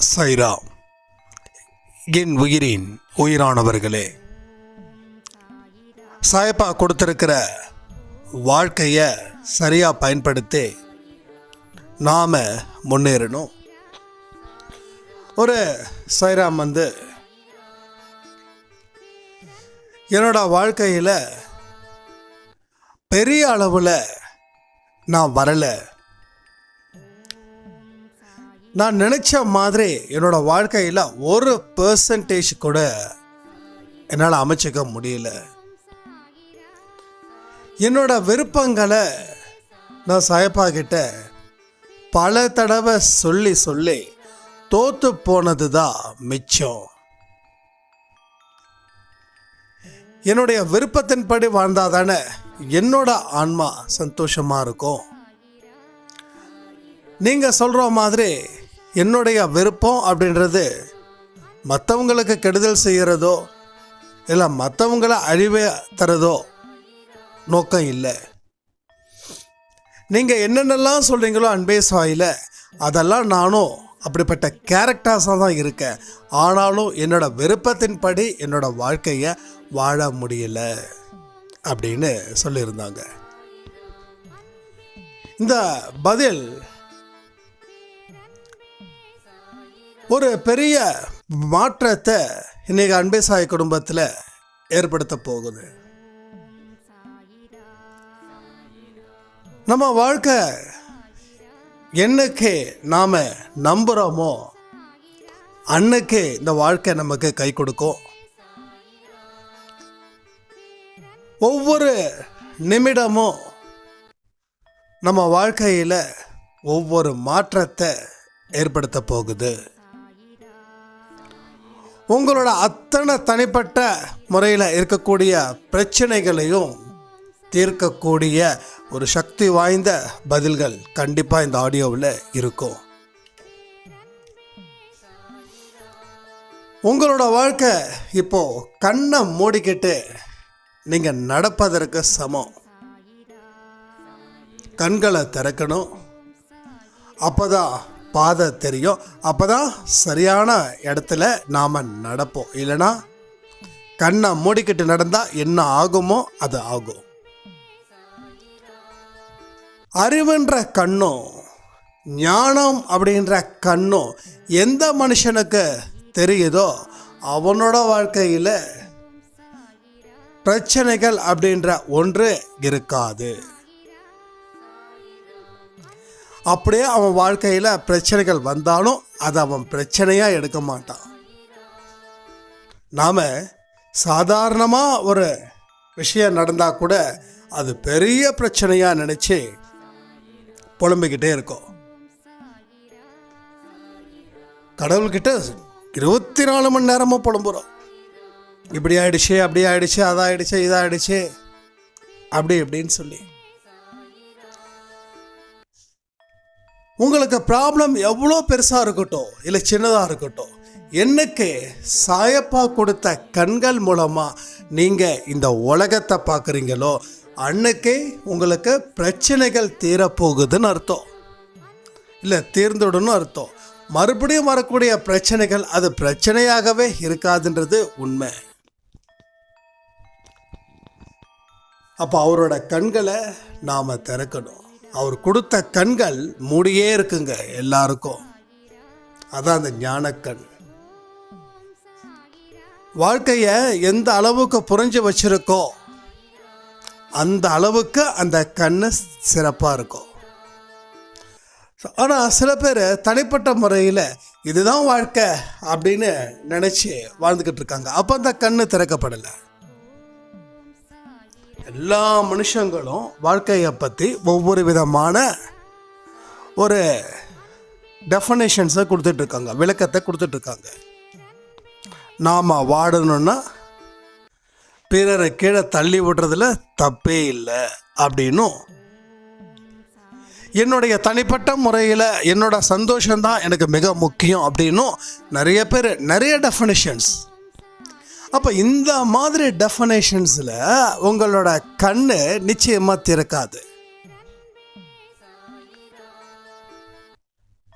சைரா, என் உயிரின் உயிரானவர்களே, சாயப்பா கொடுத்துருக்கிற வாழ்க்கையை சரியாக பயன்படுத்தி நாம் முன்னேறணும். ஒரு சைராம் என்னோட வாழ்க்கையில் பெரிய அளவில் நான் வரலை. நான் நினச்ச மாதிரி என்னோடய வாழ்க்கையில் 1% கூட என்னால் அமைச்சிக்க முடியல. என்னோட விருப்பங்களை நான் சாயப்பா கிட்ட பல தடவை சொல்லி தோற்று போனது தான் மிச்சம். என்னுடைய விருப்பத்தின்படி வாழ்ந்தால் தானே என்னோட ஆன்மா சந்தோஷமாக இருக்கும். நீங்கள் சொல்கிற மாதிரி என்னுடைய விருப்பம் அப்படின்றது மற்றவங்களுக்கு கெடுதல் செய்கிறதோ இல்லை மற்றவங்கள அழிவை தரதோ நோக்கம் இல்லை. நீங்கள் என்னென்னலாம் சொல்கிறீங்களோ அன்பே சாயில் அதெல்லாம் நானும் அப்படிப்பட்ட கேரக்டர்ஸாக தான் இருக்கேன். ஆனாலும் என்னோடய விருப்பத்தின்படி என்னோடய வாழ்க்கையை வாழ முடியல அப்படின்னு சொல்லியிருந்தாங்க. இந்த பதில் ஒரு பெரிய மாற்றத்தை இன்றைக்கி அன்பே சாய் குடும்பத்தில் ஏற்படுத்த போகுது. நம்ம வாழ்க்கை என்னைக்கு நாம் நம்புகிறோமோ அன்னைக்கு இந்த வாழ்க்கை நமக்கு கை கொடுக்கும். ஒவ்வொரு நிமிடமும் நம்ம வாழ்க்கையில் ஒவ்வொரு மாற்றத்தை ஏற்படுத்த போகுது. உங்களோட அத்தனை தனிப்பட்ட முறையில் இருக்கக்கூடிய பிரச்சனைகளையும் தீர்க்கக்கூடிய ஒரு சக்தி வாய்ந்த பதில்கள் கண்டிப்பாக இந்த ஆடியோவில் இருக்கும். உங்களோட வாழ்க்கை இப்போது கண்ணை மூடிக்கிட்டு நீங்கள் நடப்பதற்கு சமம். கண்களை திறக்கணும், அப்போ தான் பாதை தெரியும், அப்போ தான் சரியான இடத்துல நாம் நடப்போம். இல்லைனா கண்ணை மூடிக்கிட்டு நடந்தால் என்ன ஆகுமோ அது ஆகும். அறிவுன்ற கண்ணும் ஞானம் அப்படின்ற கண்ணும் எந்த மனுஷனுக்கு தெரியுதோ அவனோட வாழ்க்கையில் பிரச்சனைகள் அப்படின்ற ஒன்று இருக்காது. அப்படியே அவன் வாழ்க்கையில் பிரச்சனைகள் வந்தாலும் அதை அவன் பிரச்சனையாக எடுக்க மாட்டான். நாம் சாதாரணமாக ஒரு விஷயம் நடந்தால் கூட அது பெரிய பிரச்சனையாக நினச்சி புலம்பிக்கிட்டே இருக்கோம். கடவுள்கிட்ட 24 மணி நேரமும் புலம்புறோம். இப்படி ஆயிடுச்சு, அப்படி ஆயிடுச்சு, அதாயிடுச்சு, இதாகிடுச்சு, அப்படி இப்படின்னு சொல்லி. உங்களுக்கு ப்ராப்ளம் எவ்வளோ பெருசாக இருக்கட்டும் இல்லை சின்னதாக இருக்கட்டும், என்னைக்கு சாயப்பா கொடுத்த கண்கள் மூலமாக நீங்கள் இந்த உலகத்தை பார்க்குறீங்களோ அன்னைக்கே உங்களுக்கு பிரச்சனைகள் தீரப்போகுதுன்னு அர்த்தம். இல்லை தீர்ந்துடணும் அர்த்தம். மறுபடியும் வரக்கூடிய பிரச்சனைகள் அது பிரச்சனையாகவே இருக்காதுன்றது உண்மை. அப்போ அவரோட கண்களை நாம் திறக்கணும். அவர் கொடுத்த கண்கள் மூடியே இருக்குங்க எல்லாருக்கும். அதான் அந்த ஞானக்கண். வாழ்க்கையை எந்த அளவுக்கு புரிஞ்சு வச்சிருக்கோ அந்த அளவுக்கு அந்த கண்ணு சிறப்பாக இருக்கும். ஆனால் சில பேர் தனிப்பட்ட முறையில் இதுதான் வாழ்க்கை அப்படின்னு நினச்சி வாழ்ந்துக்கிட்டு இருக்காங்க. அப்போ அந்த கண்ணு திறக்கப்படலை. எல்லா மனுஷங்களும் வாழ்க்கையை பற்றி ஒவ்வொரு விதமான ஒரு டெஃபனேஷன்ஸை கொடுத்துட்ருக்காங்க, விளக்கத்தை கொடுத்துட்ருக்காங்க. நாம் வாடணுன்னா பிறரை கீழே தள்ளி விடுறதுல தப்பே இல்லை அப்படின்னும், என்னுடைய தனிப்பட்ட முறையில் என்னோட சந்தோஷம்தான் எனக்கு மிக முக்கியம் அப்படின்னும் நிறைய பேர் நிறைய டெஃபனேஷன்ஸ். அப்போ இந்த மாதிரி டெஃபனேஷன்ஸில் உங்களோட கண்ணு நிச்சயமாக திறக்காது.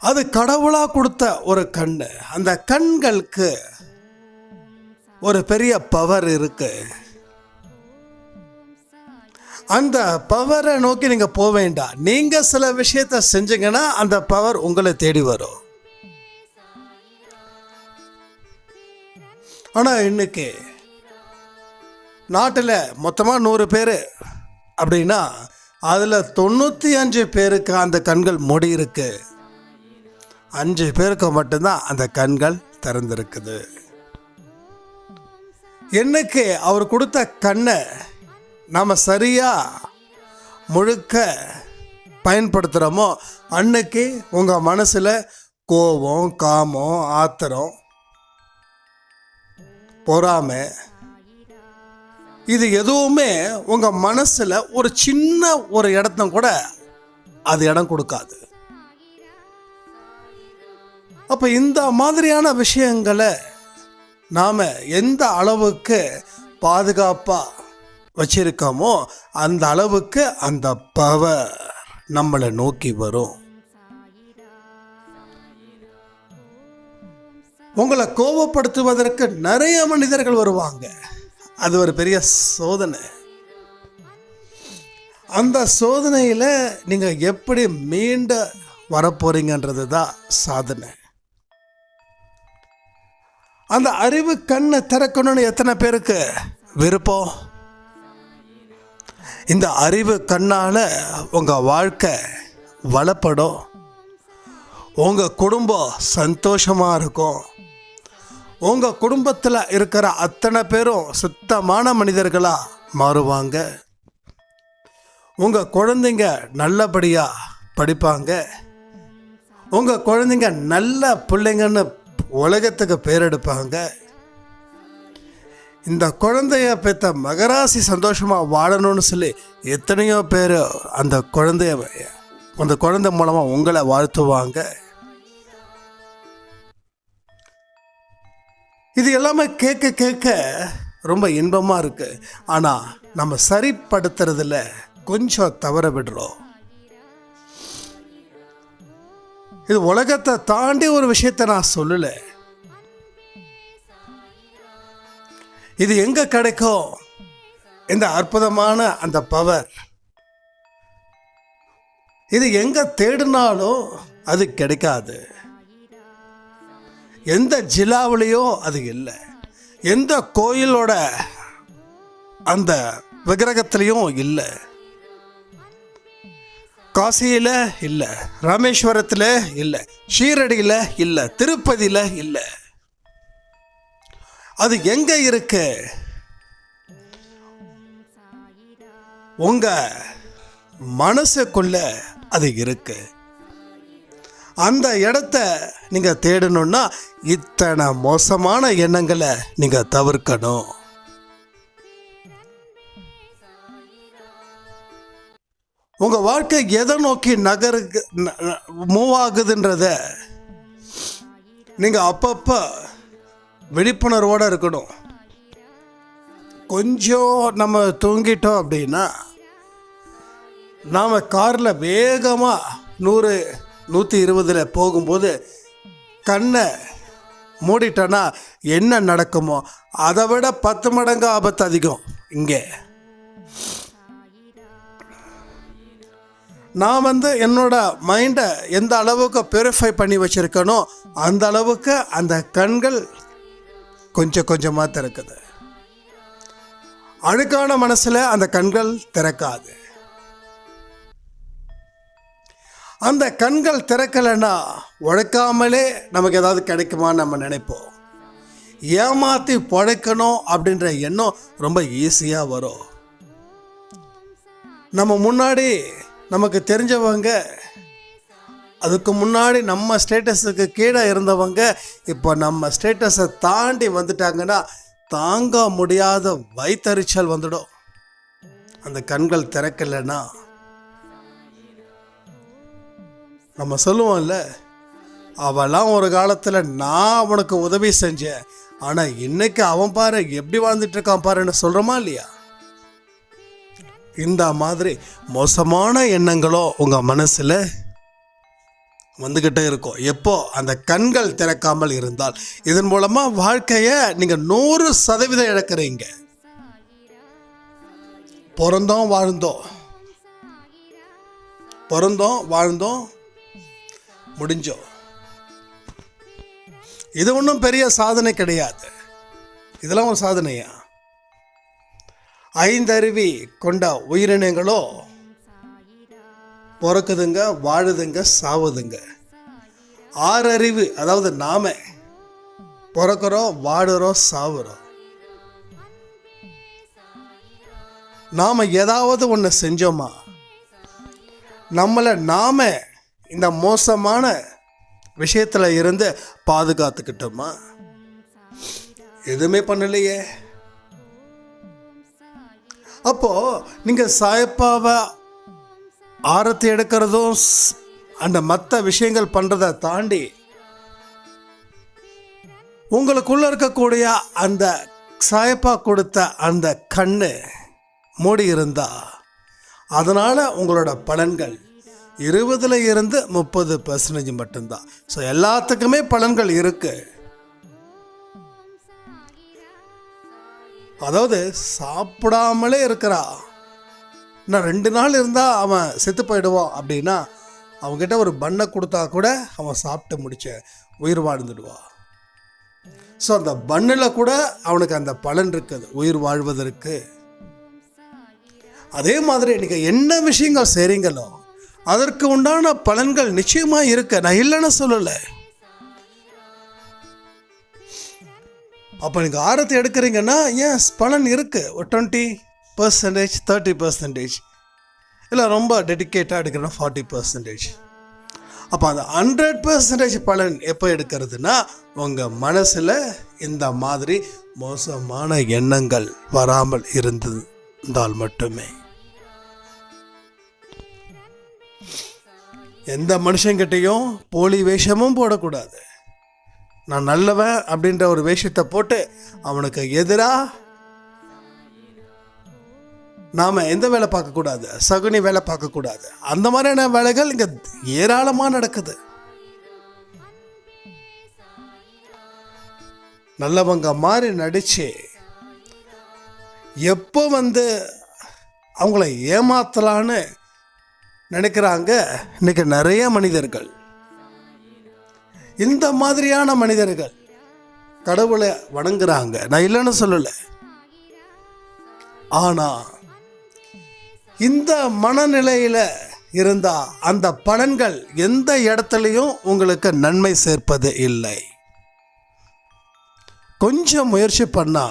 அது கடவுளாக கொடுத்த ஒரு கண். அந்த கண்களுக்கு ஒரு பெரிய பவர் இருக்கு. அந்த பவரை நோக்கி நீங்க போக வேண்டாம். நீங்க சில விஷயத்த செஞ்சீங்கன்னா அந்த பவர் உங்களை தேடி வரும். ஆனா இன்னைக்கு நாட்டில் மொத்தமாக 100 பேர் அப்படின்னா அதில் 95 பேருக்கு அந்த கண்கள் மூடி இருக்கு. 5 பேருக்கு மட்டும்தான் அந்த கண்கள் திறந்திருக்குது. என்னைக்கு அவர் கொடுத்த கண்ணை நாம் சரியாக முழுக்க பயன்படுத்துகிறோமோ அன்னைக்கு உங்கள் மனசில் கோபம், காமம், ஆத்திரம், பொறாமை இது எதுவுமே உங்கள் மனசில் ஒரு சின்ன ஒரு இடத்த கூட அது இடம் கொடுக்காது. அப்போ இந்த மாதிரியான விஷயங்களை நாம் எந்த அளவுக்கு பாதுகாப்பாக வச்சிருக்கோமோ அந்த அளவுக்கு அந்த பவர் நம்மளை நோக்கி வரும். உங்களை கோபப்படுத்துவதற்கு நிறைய மனிதர்கள் வருவாங்க. அது ஒரு பெரிய சோதனை. அந்த சோதனையில் நீங்கள் எப்படி மீண்டு வரப்போறீங்கன்றது தான் சாதனை. அந்த அறிவு கண்ணை திறக்கணும்னு எத்தனை பேருக்கு விருப்பம்? இந்த அறிவு கண்ணால் உங்கள் வாழ்க்கை வளப்படும். உங்கள் குடும்பம் சந்தோஷமாக இருக்கும். உங்கள் குடும்பத்தில் இருக்கிற அத்தனை பேரும் சுத்தமான மனிதர்களாக மாறுவாங்க. உங்கள் குழந்தைங்க நல்லபடியாக படிப்பாங்க. உங்கள் குழந்தைங்க நல்ல பிள்ளைங்கன்னு உலகத்துக்கு பேர் எடுப்பாங்க. இந்த குழந்தைய பெற்ற மகராசி சந்தோஷமாக வாழணும்னு சொல்லி எத்தனையோ பேர் அந்த குழந்தை மூலமாக உங்களை வாழ்த்துவாங்க. இது எல்லாமே கேட்க கேட்க ரொம்ப இன்பமாக இருக்குது. ஆனால் நம்ம சரிப்படுத்துறதுல கொஞ்சம் தவற விடுறோம். இது உலகத்தை தாண்டி ஒரு விஷயத்தை நான் சொல்லலை. இது எங்கே கிடைக்கும்? இந்த அற்புதமான அந்த பவர் இது எங்கே தேடினாலும் அது கிடைக்காது. எந்த ஜில்லாவிலையோ அது இல்லை. எந்த கோயிலோட அந்த விக்கிரகத்திலையும் இல்லை. காசியில் இல்லை, ராமேஸ்வரத்தில் இல்லை, ஷீரடியில் இல்லை, திருப்பதியில் இல்லை. அது எங்கே இருக்கு? உங்க மனசுக்குள்ள அது இருக்கு. அந்த இடத்த நீங்க தேடணும்னா இத்தனை மோசமான எண்ணங்களை நீங்க தவிர்க்கணும். உங்க வாழ்க்கை எதை நோக்கி மூவ் ஆகுதுன்றத நீங்க அப்பப்ப விழிப்புணர்வோடு இருக்கணும். கொஞ்சம் நம்ம தூங்கிட்டோம் அப்படின்னா நாம் காரில் வேகமாக 100-120 போகும்போது கண்ணை மூடிட்டோன்னா என்ன நடக்குமோ அதை விட 10 மடங்கு ஆபத்து அதிகம். இங்கே நான் என்னோட மைண்டை எந்த அளவுக்கு பியூரிஃபை பண்ணி வச்சுருக்கனோ அந்த அளவுக்கு அந்த கண்கள் கொஞ்சம் கொஞ்சமாக திறக்குது. அழுக்கான மனசில் அந்த கண்கள் திறக்காது. அந்த கண்கள் திறக்கலைன்னா உழைக்காமலே நமக்கு ஏதாவது கிடைக்குமான்னு நம்ம நினைப்போம். ஏமாற்றி பழைக்கணும் அப்படின்ற எண்ணம் ரொம்ப ஈஸியாக வரும். நம்ம முன்னாடி நமக்கு தெரிஞ்சவங்க, அதுக்கு முன்னாடி நம்ம ஸ்டேட்டஸுக்கு கீழே இருந்தவங்க இப்போ நம்ம ஸ்டேட்டஸை தாண்டி வந்துட்டாங்கன்னா தாங்க முடியாத வயித்தறிச்சல் வந்துடும். அந்த கண்கள் திறக்கலைன்னா நம்ம சொல்லுவோம்ல, அவெல்லாம் ஒரு காலத்தில் நான் அவனுக்கு உதவி செஞ்சேன், ஆனால் இன்னைக்கு அவன் பாரு எப்படி வாழ்ந்துட்டு இருக்கான் பாருன்னு சொல்கிறோமா இல்லையா? இந்த மாதிரி மோசமான எண்ணங்களோ உங்கள் மனசில் வந்துக்கிட்டே இருக்கும். எப்போ அந்த கண்கள் திறக்காமல் இருந்தால். இதன் மூலமாக வாழ்க்கையை நீங்கள் 100% இழக்கிறீங்க. பிறந்தோம் வாழ்ந்தோம் முடிஞ்சோம். இது ஒன்றும் பெரிய சாதனை கிடையாது. இதெல்லாம் ஒரு சாதனையா? 5 அறிவு கொண்ட உயிரினங்களோ பிறக்குதுங்க, வாழுதுங்க, சாவுதுங்க. 6 அறிவு, அதாவது நாம பிறக்கிறோம், வாடுறோம், சாவுறோம். நாம ஏதாவது ஒன்று செஞ்சோமா? நம்மளை நாம இந்த மோசமான விஷயத்தில் இருந்து பாதுகாத்துக்கிட்டோமா? எதுவுமே பண்ணலையே. அப்போ நீங்க சாயப்பாவை ஆரத்தி எடுக்கிறதும் அந்த மற்ற விஷயங்கள் பண்றதை தாண்டி உங்களுக்குள்ள இருக்கக்கூடிய அந்த சாயப்பா கொடுத்த அந்த கண்ணு மூடி இருந்தா அதனால உங்களோட பலன்கள் 20-30% மட்டும்தான். ஸோ எல்லாத்துக்குமே பலன்கள் இருக்கு. அதாவது சாப்பிடாமலே இருக்கிறா, இன்னும் 2 நாள் இருந்தால் அவன் செத்து போயிடுவான் அப்படின்னா அவங்ககிட்ட ஒரு பண்ணை கொடுத்தா கூட அவன் சாப்பிட்டு முடிச்ச உயிர் வாழ்ந்துடுவான். ஸோ அந்த பண்ணில் கூட அவனுக்கு அந்த பலன் இருக்குது, உயிர் வாழ்வதற்கு. அதே மாதிரி நீங்கள் என்ன விஷயங்கள் செய்கிறீங்களோ அதற்கு உண்டான பலன்கள் நிச்சயமாக இருக்கு. நான் இல்லைன்னு சொல்லலை. அப்போ நீங்கள் ஆரத்தி எடுக்கிறீங்கன்னா ஏன் பலன் இருக்குது. ஒரு 20%, 30%, இல்லை ரொம்ப டெடிக்கேட்டாக எடுக்கிறேன்னா 40%. அப்போ அந்த 100% பலன் எப்போ எடுக்கிறதுனா உங்கள் மனசில் இந்த மாதிரி மோசமான எண்ணங்கள் வராமல் இருந்தால் மட்டுமே. எந்த மனுஷங்கிட்டையும் போலி வேஷமும் போடக்கூடாது. நான் நல்லவன் அப்படின்ற ஒரு வேஷத்தை போட்டு அவனுக்கு எதிராக நாம் எந்த வேலை பார்க்கக்கூடாது, சகுனி வேலை பார்க்கக்கூடாது. அந்த மாதிரியான வேலைகள் இங்கே ஏராளமாக நடக்குது. நல்லவங்க மாதிரி நடிச்சு எப்போ அவங்கள ஏமாத்தலான்னு நினைக்கிறாங்க இன்னைக்கு நிறைய மனிதர்கள். இந்த மாதிரியான மனிதர்கள் கடவுளை வணங்குறாங்க, நான் இல்லைன்னு சொல்லலை. ஆனா இந்த மனநிலையில இருந்தா அந்த பலன்கள் எந்த இடத்துலையும் உங்களுக்கு நன்மை சேர்ப்பது இல்லை. கொஞ்சம் முயற்சி பண்ணா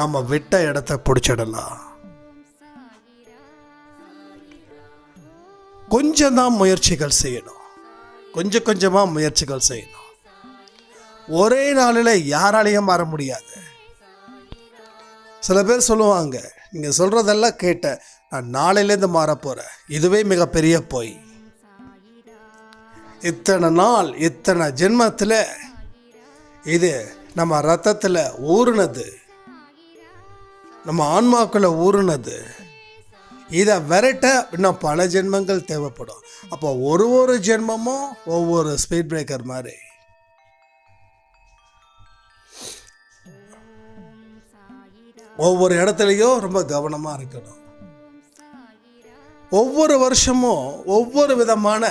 நம்ம விட்ட இடத்தை பிடிச்சிடலாம். கொஞ்சம் தான் முயற்சிகள் செய்யணும், கொஞ்சமாக முயற்சிகள் செய்யணும். ஒரே நாளில் யாராலையும் மாற முடியாது. சில பேர் சொல்லுவாங்க, நீங்கள் சொல்கிறதெல்லாம் கேட்டேன், நான் நாளையிலேருந்து மாற போகிறேன். இதுவே மிகப்பெரிய பொய். இத்தனை நாள், இத்தனை ஜென்மத்தில் இது நம்ம ரத்தத்தில் ஊறுனது, நம்ம ஆன்மாக்குள்ள ஊறுனது. இதை விரட்ட இன்னும் பல ஜென்மங்கள் தேவைப்படும். அப்போ ஒரு ஜென்மமும் ஒவ்வொரு ஸ்பீட் பிரேக்கர் மாதிரி. ஒவ்வொரு இடத்துலையும் ரொம்ப கவனமாக இருக்கணும். ஒவ்வொரு வருஷமும் ஒவ்வொரு விதமான,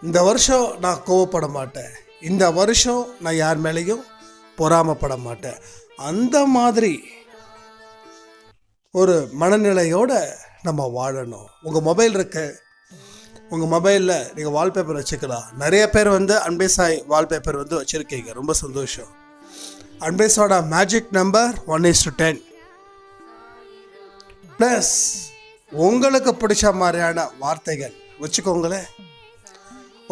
இந்த வருஷம் நான் கோவப்பட மாட்டேன், இந்த வருஷம் நான் யார் மேலேயும் பொறாமப்பட மாட்டேன், அந்த மாதிரி ஒரு மனநிலையோடு நம்ம வாழணும். உங்கள் மொபைல் இருக்கு, உங்கள் மொபைலில் நீங்கள் வால்பேப்பர் வச்சுக்கலாம். நிறைய பேர் அன்பேசாய் வால்பேப்பர் வச்சுருக்கீங்க, ரொம்ப சந்தோஷம். அன்பேஸோட மேஜிக் நம்பர் 1:10 ப்ளஸ் உங்களுக்கு பிடிச்ச மாதிரியான வார்த்தைகள் வச்சுக்கோங்களேன்.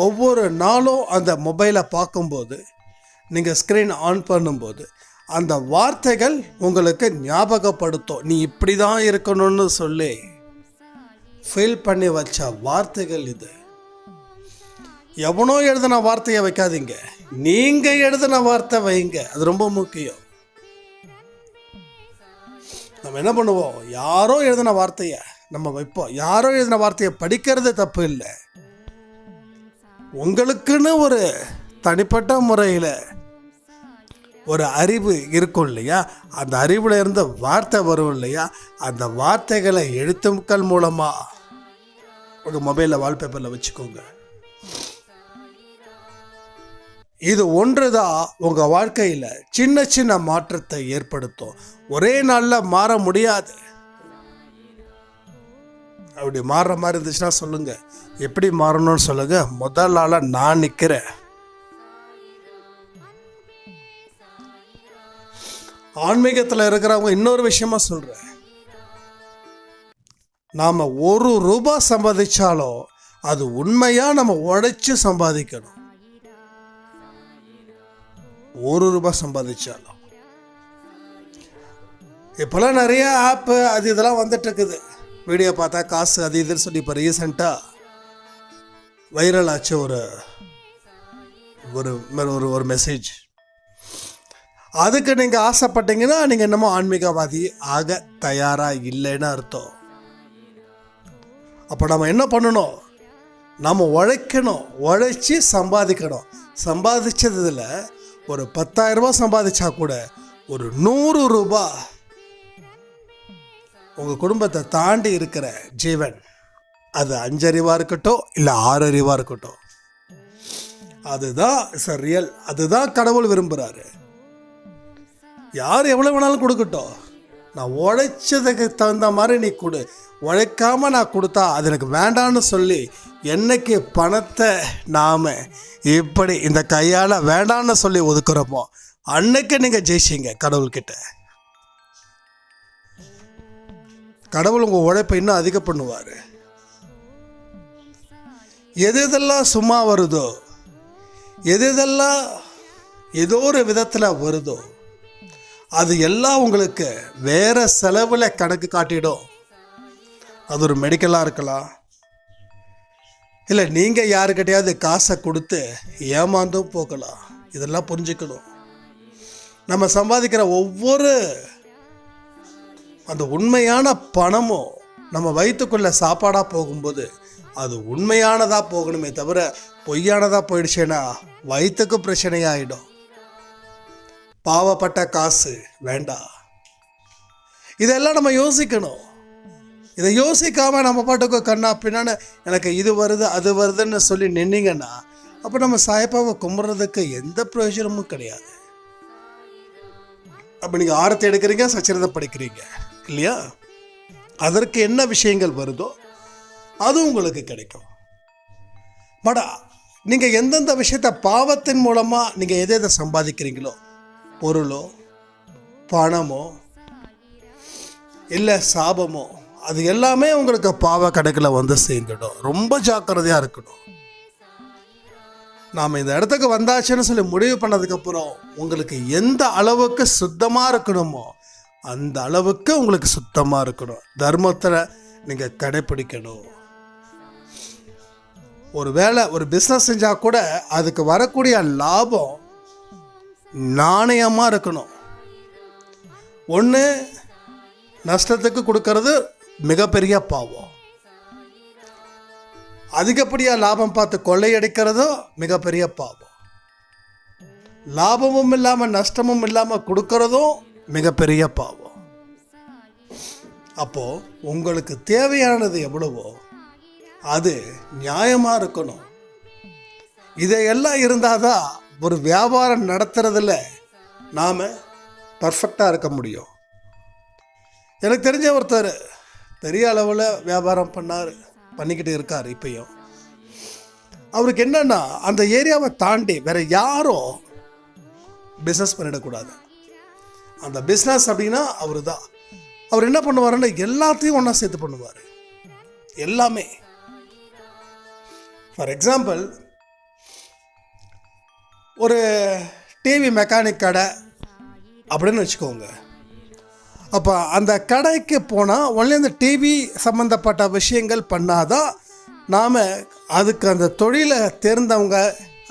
ஒவ்வொரு நாளும் அந்த மொபைலை பார்க்கும்போது, நீங்கள் ஸ்க்ரீன் ஆன் பண்ணும்போது அந்த வார்த்தைகள் உங்களுக்கு ஞாபகப்படுத்தும். நீ இப்படி தான் இருக்கணும்னு சொல்லி ஃபீல் பண்ணி வச்ச வார்த்தைகள் இது. எவனோ எழுதின வார்த்தையை வைக்காதீங்க, நீங்கள் எழுதின வார்த்தை வைங்க. அது ரொம்ப முக்கியம். நம்ம என்ன பண்ணுவோம், யாரோ எழுதின வார்த்தையை நம்ம வைப்போம். யாரோ எழுதின வார்த்தையை படிக்கிறது தப்பு இல்லை, உங்களுக்குன்னு ஒரு தனிப்பட்ட முறையில் ஒரு அறிவு இருக்கும் இல்லையா, அந்த அறிவில் இருந்து வார்த்தை வரும் இல்லையா, அந்த வார்த்தைகளை எழுத்துக்கள் மூலமாக உங்கள் மொபைலில் வால்பேப்பரில் வச்சுக்கோங்க. இது ஒன்று தான் உங்கள் வாழ்க்கையில் சின்ன சின்ன மாற்றத்தை ஏற்படுத்தும். ஒரே நாளில் மாற முடியாது. அப்படி மாறுற மாதிரி இருந்துச்சுன்னா சொல்லுங்கள், எப்படி மாறணும்னு சொல்லுங்கள். முதல் நாளாக நான் நிற்கிறேன். ஆன்மீகத்தில் இருக்கிறவங்க இன்னொரு விஷயமா சொல்கிறேன், நாம் ₹1 சம்பாதிச்சாலும் அது உண்மையாக நம்ம உழைச்சி சம்பாதிக்கணும். ₹1 சம்பாதிச்சாலும். இப்போல்லாம் நிறைய ஆப்பு அது இதெல்லாம் வந்துட்டு இருக்குது. வீடியோ பார்த்தா காசு அது இதுன்னு சொல்லி இப்போ ரீசெண்டாக வைரல் ஆச்சு ஒரு ஒரு ஒரு மெசேஜ். அதுக்கு நீங்கள் ஆசைப்பட்டீங்கன்னா நீங்கள் என்னமோ ஆன்மீகவாதி ஆக தயாராக இல்லைன்னு அர்த்தம். அப்போ நம்ம என்ன பண்ணணும், நம்ம உழைக்கணும், உழைச்சி சம்பாதிக்கணும். சம்பாதிச்சதில் ஒரு ₹10,000 சம்பாதிச்சா கூட ஒரு ₹100 உங்கள் குடும்பத்தை தாண்டி இருக்கிற ஜீவன், அது 5 அறிவாக இருக்கட்டும் இல்லை 6 அறிவாக இருக்கட்டும், அதுதான் ரியல். அதுதான் கடவுள் விரும்புகிறாரு. யார் எவ்வளோ வேணாலும் கொடுக்கட்டும், நான் உழைச்சதுக்கு தகுந்த மாதிரி நீ கொடு. உழைக்காமல் நான் கொடுத்தா அது எனக்கு வேண்டான்னு சொல்லி என்னைக்கு பணத்தை நாம் இப்படி இந்த கையால் வேண்டான்னு சொல்லி ஒதுக்குறோமோ அன்னைக்கு நீங்கள் ஜெயிச்சிங்க கடவுள்கிட்ட. கடவுள் உங்கள் உழைப்பை இன்னும் அதிகம் பண்ணுவார். எது எதெல்லாம் சும்மா வருதோ, எது எதெல்லாம் ஏதோ ஒரு விதத்தில் வருதோ, அது எல்லாம் உங்களுக்கு வேறு செலவில் கணக்கு காட்டிடும். அது ஒரு மெடிக்கலாக இருக்கலாம், இல்லை நீங்கள் யாருக்கிட்டையாவது காசை கொடுத்து ஏமாந்தும் போகலாம். இதெல்லாம் புரிஞ்சுக்கணும். நம்ம சம்பாதிக்கிற ஒவ்வொரு அந்த உண்மையான பணமும் நம்ம வயிற்றுக்குள்ளே சாப்பாடாக போகும்போது அது உண்மையானதாக போகணுமே தவிர பொய்யானதாக போயிடுச்சேன்னா வயிற்றுக்கு பிரச்சனையாயிடும். பாவப்பட்ட காசு வேண்டாம். இதெல்லாம் நம்ம யோசிக்கணும். இதை யோசிக்காமல் நம்ம பாட்டுக்கு கண்ணா பின்னான்னு எனக்கு இது வருது அது வருதுன்னு சொல்லி நின்னீங்கன்னா அப்போ நம்ம சாயப்பாவை கும்பிட்றதுக்கு எந்த பிரயோஜனமும் கிடையாது. அப்போ நீங்கள் ஆரத்தை எடுக்கிறீங்க, சச்சரிதம் படிக்கிறீங்க இல்லையா, அதற்கு என்ன விஷயங்கள் வருதோ அது உங்களுக்கு கிடைக்கும். பட் நீங்கள் எந்தெந்த விஷயத்தை பாவத்தின் மூலமாக நீங்கள் எதை எதை சம்பாதிக்கிறீங்களோ, பொருளோ பணமோ இல்லை சாபமோ, அது எல்லாமே உங்களுக்கு பாவ கணக்கில் வந்து சேர்ந்துடும். ரொம்ப ஜாக்கிரதையாக இருக்கணும். நாம் இந்த இடத்துக்கு வந்தாச்சுன்னு சொல்லி முடிவு பண்ணதுக்கப்புறம் உங்களுக்கு எந்த அளவுக்கு சுத்தமாக இருக்கணுமோ அந்த அளவுக்கு உங்களுக்கு சுத்தமாக இருக்கணும். தர்மத்தில் நீங்கள் கடைப்பிடிக்கணும். ஒரு வேலை ஒரு பிஸ்னஸ் செஞ்சால் கூட அதுக்கு வரக்கூடிய லாபம் நாணயமாக இருக்கணும். ஒன்று நஷ்டத்துக்கு கொடுக்கறது மிகப்பெரிய பாவம். அதிகப்படியாக லாபம் பார்த்து கொள்ளையடிக்கிறதும் மிகப்பெரிய பாவம். லாபமும் இல்லாமல் நஷ்டமும் இல்லாமல் கொடுக்கறதும் மிகப்பெரிய பாவம். அப்போது உங்களுக்கு தேவையானது எவ்வளவோ அது நியாயமாக இருக்கணும். இதையெல்லாம் இருந்தால் தான் ஒரு வியாபாரம் நடத்துறதுல நாம் பர்ஃபெக்டாக இருக்க முடியும். எனக்கு தெரிஞ்ச ஒருத்தர் பெரிய அளவில் வியாபாரம் பண்ணிக்கிட்டு இருக்கார். இப்பயும் அவருக்கு என்னென்னா அந்த ஏரியாவை தாண்டி வேறு யாரும் பிஸ்னஸ் பண்ணிடக்கூடாது. அந்த பிஸ்னஸ் அப்படின்னா அவர் தான். அவர் என்ன பண்ணுவாருன்னா எல்லாத்தையும் ஒன்றா சேர்த்து பண்ணுவார். எல்லாமே. ஃபார் எக்ஸாம்பிள், ஒரு டிவி மெக்கானிக் கடை அப்படின்னு வச்சுக்கோங்க. அப்போ அந்த கடைக்கு போனால் ஒன்லி அந்த டிவி சம்மந்தப்பட்ட விஷயங்கள் பண்ணாதான் நாம் அதுக்கு அந்த தொழிலை தேர்ந்தவங்க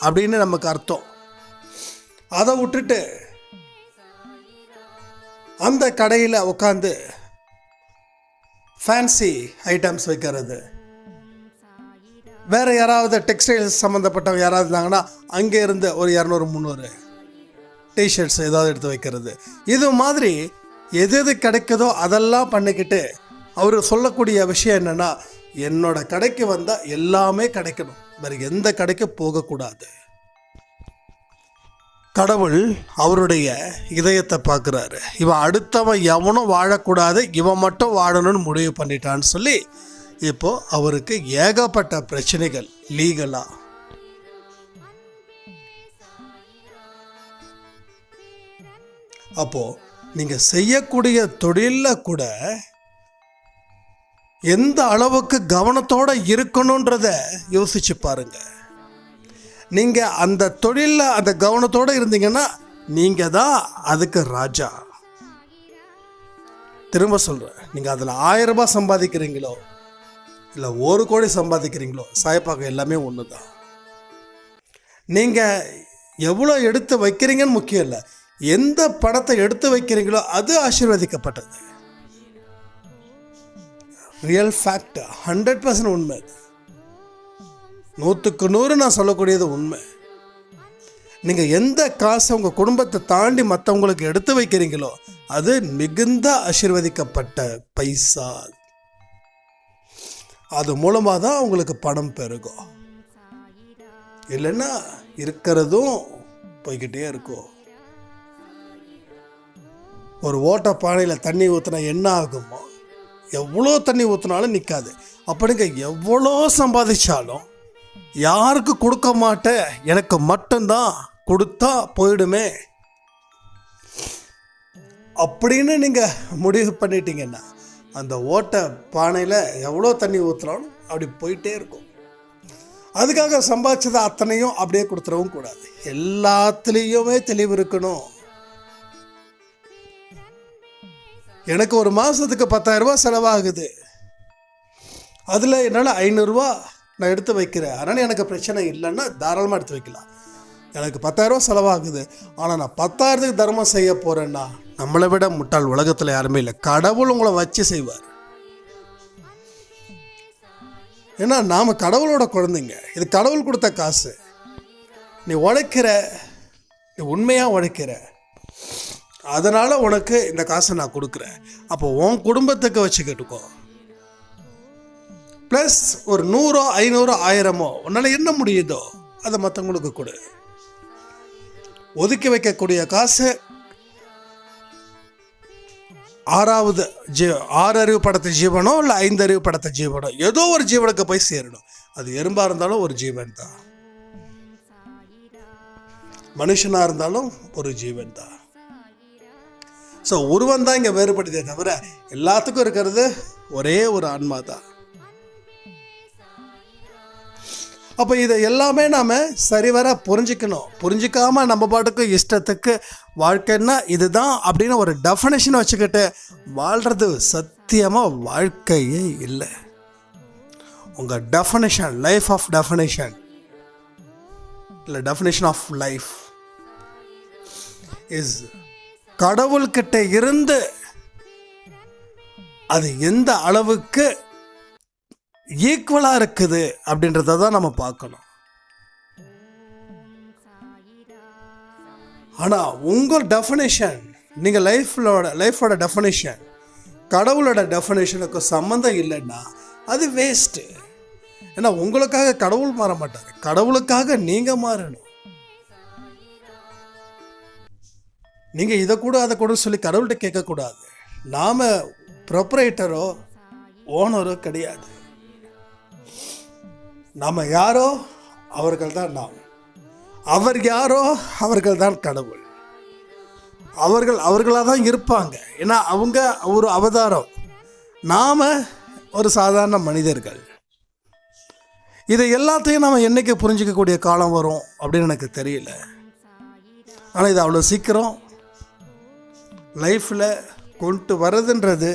அப்படின்னு நமக்கு அர்த்தம். அதை விட்டுட்டு அந்த கடையில் உட்காந்து ஃபேன்சி ஐட்டம்ஸ் வைக்கிறது, வேறு யாராவது டெக்ஸ்டைல்ஸ் சம்மந்தப்பட்டவங்க யாராவது இருந்தாங்கன்னா அங்கே இருந்து ஒரு 200-300 டிஷர்ட்ஸ் ஏதாவது எடுத்து வைக்கிறது. இது மாதிரி எது எது கிடைக்குதோ அதெல்லாம் பண்ணிக்கிட்டு அவர் சொல்லக்கூடிய விஷயம் என்னென்னா, என்னோட கடைக்கு வந்தால் எல்லாமே கிடைக்கணும், வேறு எந்த கடைக்கு போகக்கூடாது. கடவுள் அவருடைய இதயத்தை பார்க்குறாரு. இவன் அடுத்தவன் எவனும் வாழக்கூடாது, இவன் மட்டும் வாழணும்னு முடிவு பண்ணிட்டான்னு சொல்லி இப்போது அவருக்கு ஏகப்பட்ட பிரச்சனைகள் லீகலாக. அப்போது நீங்கள் செய்யக்கூடிய தொழிலில் கூட எந்த அளவுக்கு கவனத்தோடு இருக்கணுன்றத யோசிச்சு பாருங்க. நீங்கள் அந்த தொழிலில் அந்த கவனத்தோடு இருந்தீங்கன்னா நீங்கள் தான் அதுக்கு ராஜா. திரும்ப சொல்கிறேன், நீங்கள் அதில் 1000 ரூபாய் சம்பாதிக்கிறீங்களோ இல்லை 1 கோடி சம்பாதிக்கிறீங்களோ, சாயப்பாக்கம் எல்லாமே ஒன்று தான். நீங்கள் எவ்வளோ எடுத்து வைக்கிறீங்கன்னு முக்கியம் இல்லை, எந்த பணத்தை எடுத்து வைக்கிறீங்களோ அது ஆசீர்வதிக்கப்பட்டது. ரியல் ஃபேக்ட், 100% உண்மை. 100க்கு 100 நான் சொல்லக்கூடியது உண்மை. நீங்கள் எந்த காசை உங்கள் குடும்பத்தை தாண்டி மற்றவங்களுக்கு எடுத்து வைக்கிறீங்களோ அது மிகுந்த ஆசீர்வதிக்கப்பட்ட பைசா. அது மூலமாக தான் உங்களுக்கு பணம் பெருகும். இல்லைன்னா இருக்கிறதும் போய்கிட்டே இருக்கும். ஒரு ஓட்ட பானையில் தண்ணி ஊற்றினா என்ன ஆகுமோ, எவ்வளோ தண்ணி ஊற்றினாலும் நிற்காது. அப்படிங்க எவ்வளோ சம்பாதிச்சாலும் யாருக்கு கொடுக்க மாட்டேன், எனக்கு மட்டும்தான் கொடுத்தா போயிடுமே அப்படின்னு நீங்கள் முடிவு பண்ணிட்டீங்கன்னா அந்த ஓட்ட பானையில் எவ்வளோ தண்ணி ஊற்றினாலும் அப்படி போயிட்டே இருக்கும். அதுக்காக சம்பாதிச்சதை அத்தனையும் அப்படியே கொடுத்துடவும் கூடாது. எல்லாத்துலேயுமே தெளிவு இருக்கணும். எனக்கு ஒரு மாதத்துக்கு 10,000 ரூபா செலவாகுது, அதில் என்னால் 500 ரூபா நான் எடுத்து வைக்கிறேன், அதனால் எனக்கு பிரச்சனை இல்லைன்னா தாராளமாக எடுத்து வைக்கலாம். எனக்கு 10,000 ரூபா செலவாகுது, ஆனால் நான் 10,000க்கு தர்மம் செய்ய போகிறேன்னா நம்மளை விட முட்டாள் உலகத்தில் யாருமே இல்லை. கடவுள் உங்களை வச்சு செய்வார். ஏன்னா நாம் கடவுளோட குழந்தைங்க. இது கடவுள் கொடுத்த காசு. நீ உழைக்கிற, நீ உண்மையாக உழைக்கிற, அதனால் உனக்கு இந்த காசை நான் கொடுக்குறேன். அப்போ உன் குடும்பத்துக்கு வச்சுக்கிட்டுக்கோ. ப்ளஸ் ஒரு 100, 500, 1000 உன்னால் என்ன முடியுதோ அதை மற்றவங்களுக்கு கொடு. ஒதுக்கி வைக்கக்கூடிய காசு 6 அறிவு படைத்த ஜீவனோ இல்லை 5 அறிவு படைத்த ஜீவனோ ஏதோ ஒரு ஜீவனுக்கு போய் சேரணும். அது எறும்பாக இருந்தாலும் ஒரு ஜீவன் தான், மனுஷனாக இருந்தாலும் ஒரு ஜீவன் தான். ஸோ உருவம் தான் இங்கே வேறுபடுதே தவிர எல்லாத்துக்கும் இருக்கிறது ஒரே ஒரு ஆன்மா தான். அப்போ இதை எல்லாமே நாம் சரிவர புரிஞ்சிக்கணும். புரிஞ்சிக்காமல் நம்ம பாட்டுக்கு இஷ்டத்துக்கு வாழ்க்கைன்னா இதுதான் அப்படின்னு ஒரு டெஃபனேஷனை வச்சுக்கிட்டு வாழ்கிறது சத்தியமாக வாழ்க்கையே இல்லை. உங்கள் டெஃபனேஷன், லைஃப் ஆஃப் டெஃபனேஷன் இல்லை டெஃபனேஷன் ஆஃப் லைஃப் இஸ் கடவுள்கிட்ட இருந்து அது எந்த அளவுக்கு ஈக்குவலாக இருக்குது அப்படின்றத தான் நம்ம பார்க்கணும். ஆனால் உங்கள் டெஃபனேஷன், நீங்கள் லைஃபோட டெஃபனேஷன் கடவுளோட டெஃபனேஷனுக்கு சம்மந்தம் இல்லைன்னா அது வேஸ்ட்டு. ஏன்னா உங்களுக்காக கடவுள் மாற மாட்டார், கடவுளுக்காக நீங்கள் மாறணும். நீங்கள் இதை கூட அதை கூட சொல்லி கடவுள்கிட்ட கேட்கக்கூடாது. நாம் ப்ரொப்ரைட்டரோ ஓனரோ கிடையாது. நாம் யாரோ அவர்கள் தான் நாம், அவர் யாரோ அவர்கள் தான் கடவுள். அவர்களாக தான் இருப்பாங்க. ஏன்னா அவங்க ஒரு அவதாரம், நாம் ஒரு சாதாரண மனிதர்கள். இதை எல்லாத்தையும் நாம் என்றைக்கு புரிஞ்சிக்கக்கூடிய காலம் வரும் அப்படின்னு எனக்கு தெரியல. ஆனால் இது அவ்வளோ சீக்கிரம் லைஃப்பில் கொண்டு வரதுன்றது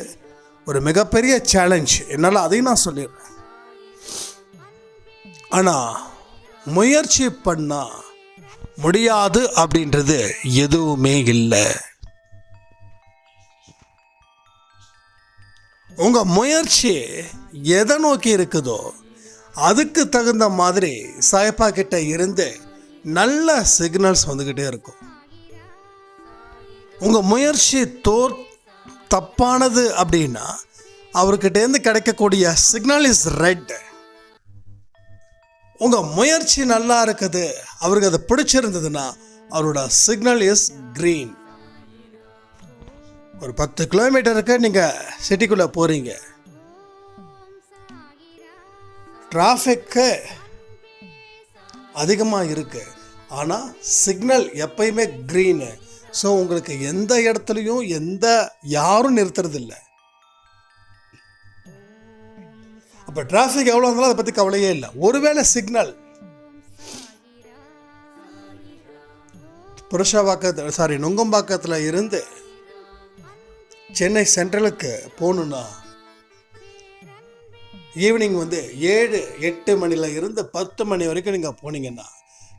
ஒரு மிகப்பெரிய சேலஞ்ச். என்னால் அதையும் நான் சொல்லிடுறேன். ஆனால் முயற்சி பண்ணால் முடியாது அப்படின்றது எதுவுமே இல்லை. உங்கள் முயற்சி எதை நோக்கி இருக்குதோ அதுக்கு தகுந்த மாதிரி சாயப்பா கிட்ட இருந்து நல்ல சிக்னல்ஸ் வந்துக்கிட்டே இருக்கும். உங்கள் முயற்சி தப்பானது அப்படின்னா அவர்கிட்டேருந்து கிடைக்கக்கூடிய சிக்னல் இஸ் ரெட். உங்கள் முயற்சி நல்லா இருக்குது, அவருக்கு அது பிடிச்சிருந்ததுன்னா அவரோட சிக்னல் இஸ் கிரீன். ஒரு 10 கிலோமீட்டருக்கு நீங்கள் சிட்டிக்குள்ளே போகிறீங்க, டிராஃபிக்கு அதிகமாக இருக்குது, ஆனால் சிக்னல் எப்பயுமே க்ரீனு. ஸோ உங்களுக்கு எந்த இடத்துலையும் யாரும் நிறுத்துறதில்லை. அப்போ டிராஃபிக் எவ்வளோ இருந்தாலும் அதை பற்றி கவலையே இல்லை. ஒருவேளை சிக்னல் நுங்கம்பாக்கத்தில் இருந்து சென்னை சென்ட்ரலுக்கு போகணுன்னா ஈவினிங் 7-8 மணில இருந்து 10 மணி வரைக்கும் நீங்கள் போனீங்கன்னா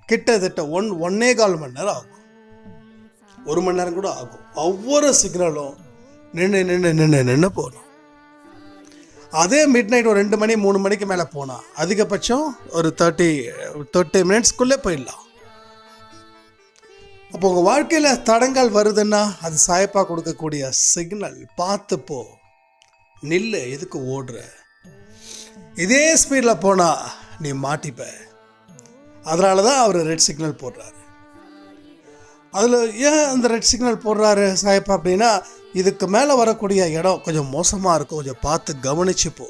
கிட்டத்தட்ட 1.25 மணி நேரம் ஆகும். 1 மணி நேரம் கூட ஆகும். ஒவ்வொரு சிக்னலும் நின்று போகணும். அதே மிட் நைட் ஒரு 2 மணி 3 மணிக்கு மேலே போனால் அதிகபட்சம் ஒரு 30 மினிட்ஸ்க்குள்ளே போயிடலாம். அப்போ உங்கள் வாழ்க்கையில் தடங்கள் வருதுன்னா அது சாயப்பா கொடுக்கக்கூடிய சிக்னல். பார்த்துப்போ, நில்லு, எதுக்கு ஓடுற, இதே ஸ்பீடில் போனால் நீ மாட்டிப்ப. அதனால தான் அவர் ரெட் சிக்னல் போடுறாரு. அதில் ஏன் அந்த ரெட் சிக்னல் போடுறாரு சாயப்பா அப்படின்னா, இதுக்கு மேலே வரக்கூடிய இடம் கொஞ்சம் மோசமாக இருக்கும், கொஞ்சம் பார்த்து கவனிச்சு போ.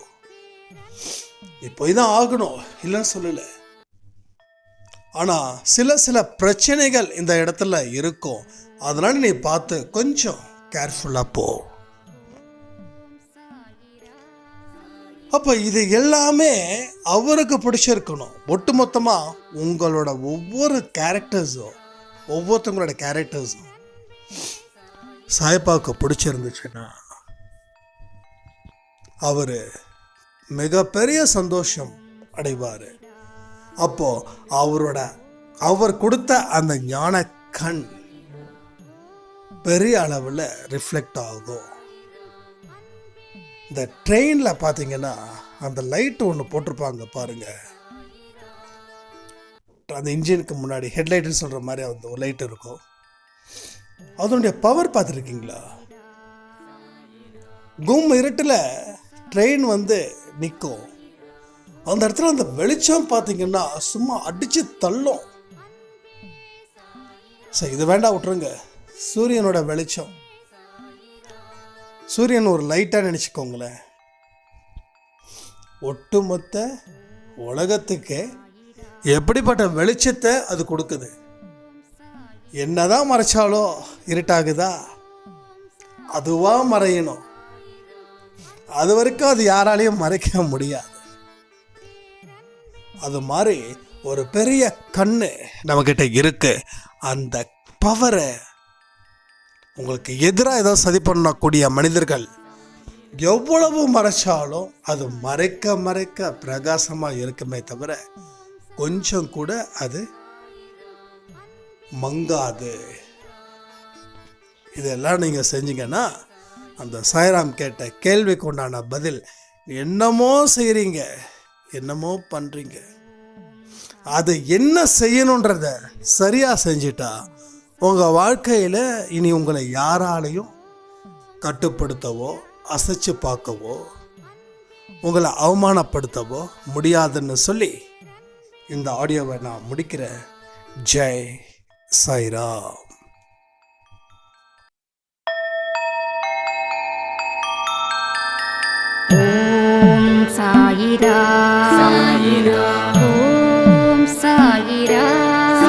நீ போய் தான் ஆகணும், இல்லைன்னு சொல்லலை. ஆனால் சில பிரச்சனைகள் இந்த இடத்துல இருக்கும், அதனால நீ பார்த்து கொஞ்சம் கேர்ஃபுல்லாக போ. அப்போ இது எல்லாமே அவருக்கு பிடிச்சிருக்கணும். ஒட்டுமொத்தமாக உங்களோட ஒவ்வொருத்தவங்களோட கேரக்டர்ஸும் சாயப்பாவுக்கு பிடிச்சிருந்துச்சுன்னா அவர் மிகப்பெரிய சந்தோஷம் அடைவார். அப்போ அவர் கொடுத்த அந்த ஞான கண் பெரிய அளவில் ரிஃப்ளெக்ட் ஆகும். இந்த ட்ரெயினில் பார்த்தீங்கன்னா அந்த லைட்டு ஒன்று போட்டிருப்பாங்க பாருங்க, அந்த இன்ஜினுக்கு முன்னாடி ஹெட்லைட்டுன்னு சொல்கிற மாதிரி அந்த ஒரு லைட் இருக்கும். அதனுடைய பவர் பார்த்துருக்கீங்களா? இருட்டில் ட்ரெயின் நிற்கும். அந்த இடத்துல அந்த வெளிச்சம் பார்த்தீங்கன்னா சும்மா அடித்து தள்ளும். சரி, இது வேண்டாம், விட்டுருங்க. சூரியனோட வெளிச்சம், சூரியன் ஒரு லைட்டாக நினச்சிக்கோங்களேன். ஒட்டுமொத்த உலகத்துக்கு எப்படிப்பட்ட வெளிச்சத்தை அது கொடுக்குது. என்னதான் மறைச்சாலும் இருட்டாகுதா? அதுவா மறையணும். அது வரைக்கும் அது யாராலையும் மறைக்க முடியாது. அது மாதிரி ஒரு பெரிய கண்ணு நம்மக்கிட்ட இருக்கு. அந்த பவரை உங்களுக்கு எதிராக ஏதோ சதி பண்ணக்கூடிய மனிதர்கள் எவ்வளவு மறைச்சாலும் அது மறைக்க பிரகாசமாக இருக்குமே தவிர கொஞ்சம் கூட அது மங்காது. இதெல்லாம் நீங்கள் செஞ்சீங்கன்னா அந்த சாய்ராம் கேட்ட கேள்விக்கு உண்டான பதில், என்னமோ செய்கிறீங்க, என்னமோ பண்ணுறீங்க, அது என்ன செய்யணுன்றத சரியாக செஞ்சிட்டா உங்கள் வாழ்க்கையில் இனி உங்களை யாராலையும் கட்டுப்படுத்தவோ அசைச்சு பார்க்கவோ உங்களை அவமானப்படுத்தவோ முடியாதுன்னு சொல்லி இந்த ஆடியோவை நான் முடிக்கிறேன். ஜெய் சாய்ராம். ஓம் சாய்ராம். ஓம் சாய்ராம்.